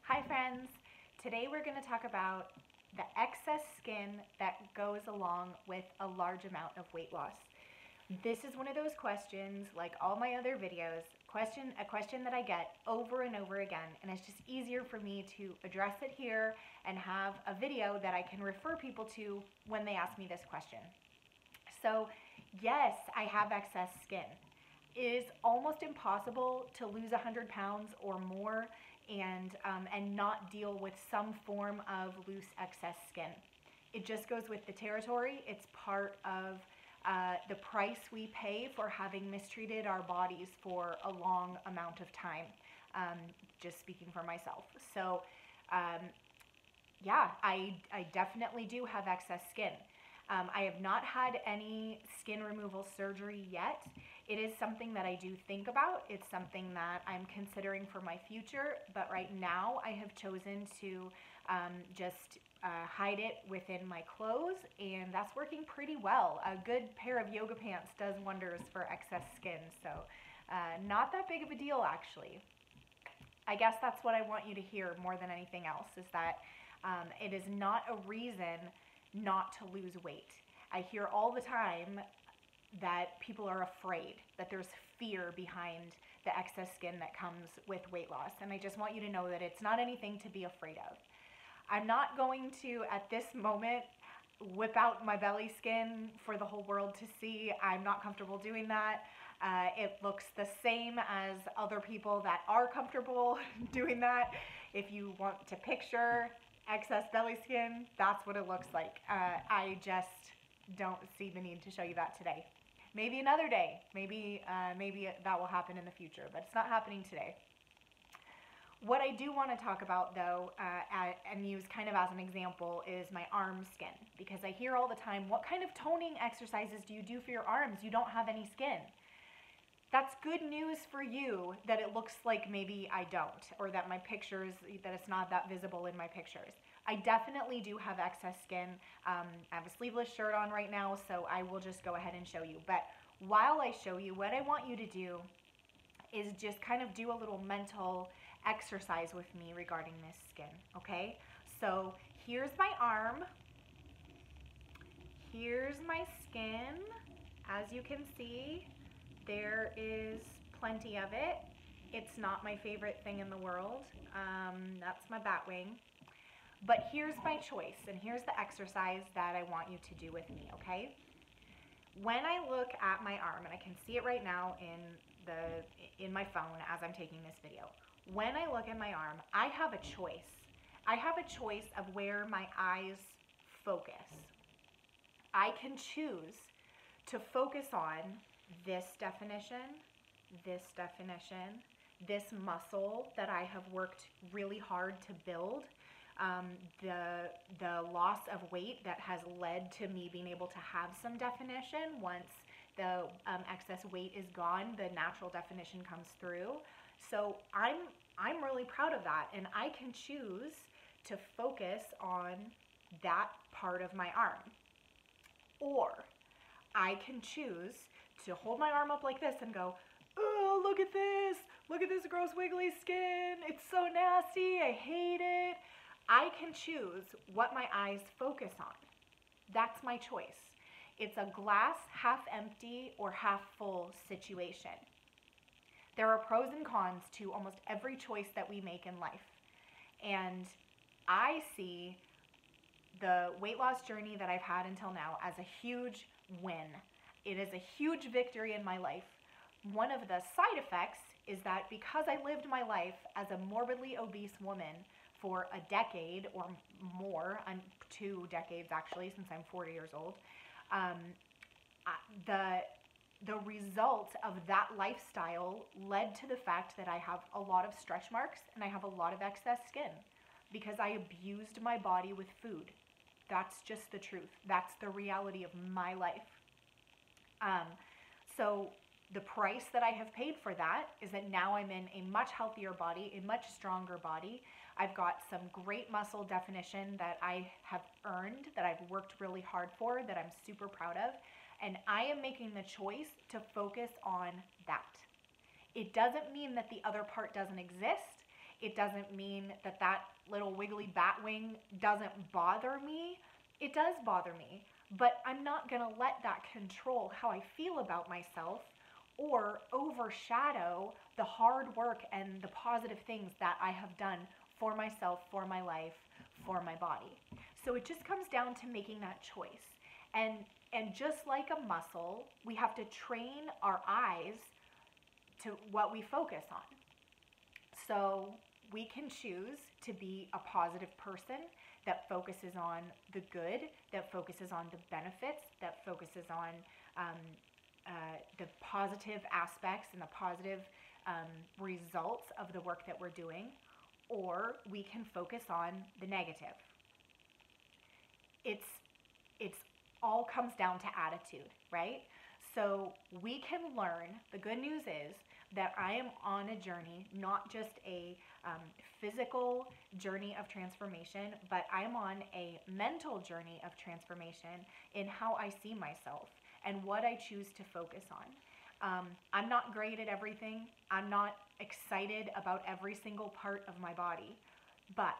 Hi friends! Today we're going to talk about the excess skin that goes along with a large amount of weight loss. This is one of those questions, like all my other videos, a question that I get over and over again, and it's just easier for me to address it here and have a video that I can refer people to when they ask me this question. So yes, I have excess skin. It is almost impossible to lose 100 pounds or more and not deal with some form of loose excess skin. It just goes with the territory. It's part of the price we pay for having mistreated our bodies for a long amount of time, just speaking for myself. So yeah, I definitely do have excess skin. I have not had any skin removal surgery yet. It is something that I do think about. It's something that I'm considering for my future, but right now I have chosen to just hide it within my clothes, and that's working pretty well. A good pair of yoga pants does wonders for excess skin, so not that big of a deal actually. I guess that's what I want you to hear more than anything else, is that it is not a reason not to lose weight. I hear all the time that people are afraid, that there's fear behind the excess skin that comes with weight loss. And I just want you to know that it's not anything to be afraid of. I'm not going to, at this moment, whip out my belly skin for the whole world to see. I'm not comfortable doing that. It looks the same as other people that are comfortable doing that. If you want to picture excess belly skin, that's what it looks like. I just don't see the need to show you that today. Maybe another day. Maybe that will happen in the future, but it's not happening today. What I do want to talk about though, and use kind of as an example, is my arm skin. Because I hear all the time, what kind of toning exercises do you do for your arms? You don't have any skin. That's good news for you that it looks like maybe I don't, or that my pictures, that it's not that visible in my pictures. I definitely do have excess skin. I have a sleeveless shirt on right now, so I will just go ahead and show you. But while I show you, what I want you to do is just kind of do a little mental exercise with me regarding this skin, okay? So here's my arm. Here's my skin. As you can see, there is plenty of it. It's not my favorite thing in the world. That's my bat wing. But here's my choice, and here's the exercise that I want you to do with me, okay? When I look at my arm, and I can see it right now in my phone as I'm taking this video. When I look at my arm, I have a choice. I have a choice of where my eyes focus. I can choose to focus on this definition, this muscle that I have worked really hard to build, the loss of weight that has led to me being able to have some definition. Once the excess weight is gone, the natural definition comes through. So I'm really proud of that, and I can choose to focus on that part of my arm. Or I can choose to hold my arm up like this and go, oh, look at this gross wiggly skin, it's so nasty, I hate it. I can choose what my eyes focus on. That's my choice. It's a glass half empty or half full situation. There are pros and cons to almost every choice that we make in life. And I see the weight loss journey that I've had until now as a huge win. It is a huge victory in my life. One of the side effects is that because I lived my life as a morbidly obese woman for a decade or more, 2 decades actually, since I'm 40 years old, the result of that lifestyle led to the fact that I have a lot of stretch marks and I have a lot of excess skin because I abused my body with food. That's just the truth. That's the reality of my life. So the price that I have paid for that is that now I'm in a much healthier body, a much stronger body. I've got some great muscle definition that I have earned, that I've worked really hard for, that I'm super proud of. And I am making the choice to focus on that. It doesn't mean that the other part doesn't exist. It doesn't mean that that little wiggly bat wing doesn't bother me. It does bother me, but I'm not going to let that control how I feel about myself or overshadow the hard work and the positive things that I have done for myself, for my life, for my body. So it just comes down to making that choice. And just like a muscle, we have to train our eyes to what we focus on. So we can choose to be a positive person that focuses on the good, that focuses on the benefits, that focuses on the positive aspects and the positive results of the work that we're doing, or we can focus on the negative. It's all comes down to attitude, right? So we can learn. The good news is that I am on a journey, not just a physical journey of transformation, but I'm on a mental journey of transformation in how I see myself and what I choose to focus on. I'm not great at everything. I'm not excited about every single part of my body, but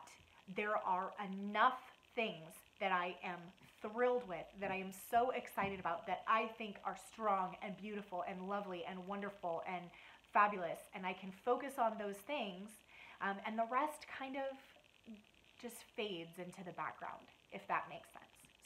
there are enough things that I am thrilled with, that I am so excited about, that I think are strong and beautiful and lovely and wonderful and fabulous, and I can focus on those things, and the rest kind of just fades into the background, if that makes sense.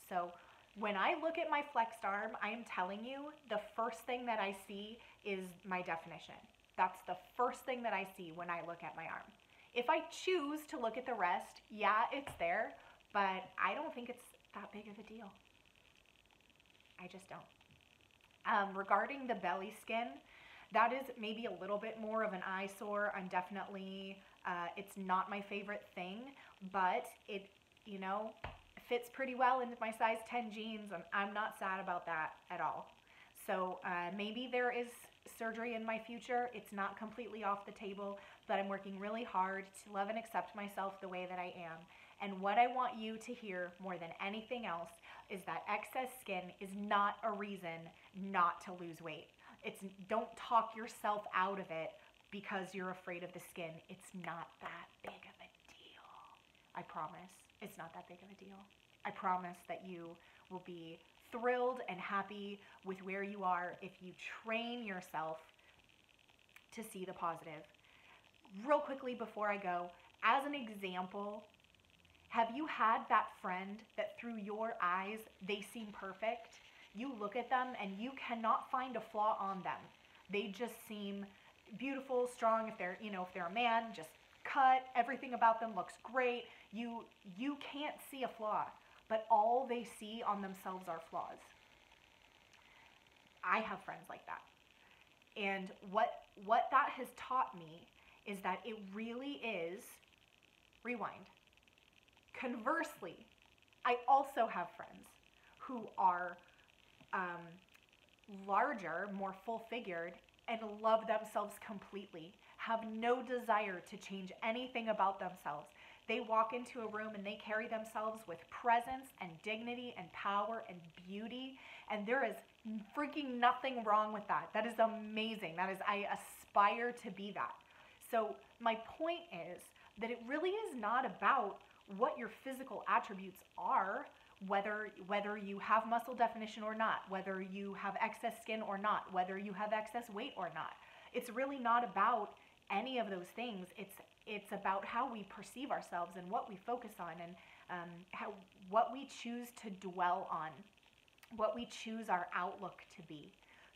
So when I look at my flexed arm, I am telling you, the first thing that I see is my definition. That's the first thing that I see when I look at my arm. If I choose to look at the rest, yeah, it's there, but I don't think it's that big of a deal. I just don't. Regarding the belly skin, that is maybe a little bit more of an eyesore. I'm definitely, it's not my favorite thing, but it, fits pretty well into my size 10 jeans. I'm not sad about that at all. So maybe there is surgery in my future. It's not completely off the table, but I'm working really hard to love and accept myself the way that I am. And what I want you to hear more than anything else is that excess skin is not a reason not to lose weight. Don't talk yourself out of it because you're afraid of the skin. It's not that big of a deal. I promise. It's not that big of a deal. I promise that you will be thrilled and happy with where you are if you train yourself to see the positive. Real quickly before I go, as an example, have you had that friend that through your eyes, they seem perfect? You look at them and you cannot find a flaw on them. They just seem beautiful, strong. If they're a man, just cut. Everything about them looks great. You can't see a flaw, but all they see on themselves are flaws. I have friends like that. And what that has taught me is that it really is, rewind. Conversely, I also have friends who are larger, more full-figured, and love themselves completely, have no desire to change anything about themselves. They walk into a room and they carry themselves with presence and dignity and power and beauty, and there is freaking nothing wrong with that. That is amazing. I aspire to be that. So my point is that it really is not about what your physical attributes are, whether you have muscle definition or not, whether you have excess skin or not, whether you have excess weight or not. It's really not about any of those things. It's about how we perceive ourselves and what we focus on, and what we choose to dwell on, what we choose our outlook to be.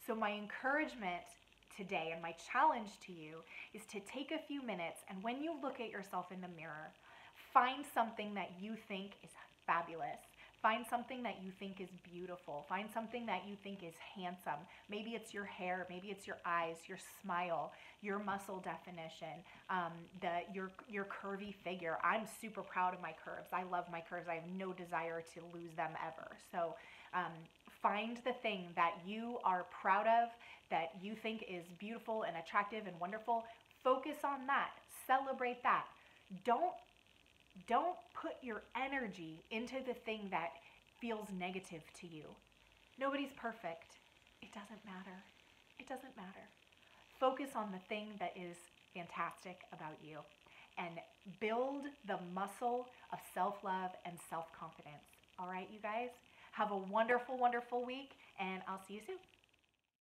So my encouragement today and my challenge to you is to take a few minutes, and when you look at yourself in the mirror, find something that you think is fabulous. Find something that you think is beautiful. Find something that you think is handsome. Maybe it's your hair, maybe it's your eyes, your smile, your muscle definition, your curvy figure. I'm super proud of my curves. I love my curves. I have no desire to lose them ever. So find the thing that you are proud of, that you think is beautiful and attractive and wonderful. Focus on that. Celebrate that. Don't put your energy into the thing that feels negative to you. Nobody's perfect. It doesn't matter. It doesn't matter. Focus on the thing that is fantastic about you. and build the muscle of self-love and self-confidence. All right, you guys, have a wonderful, wonderful week, and I'll see you soon.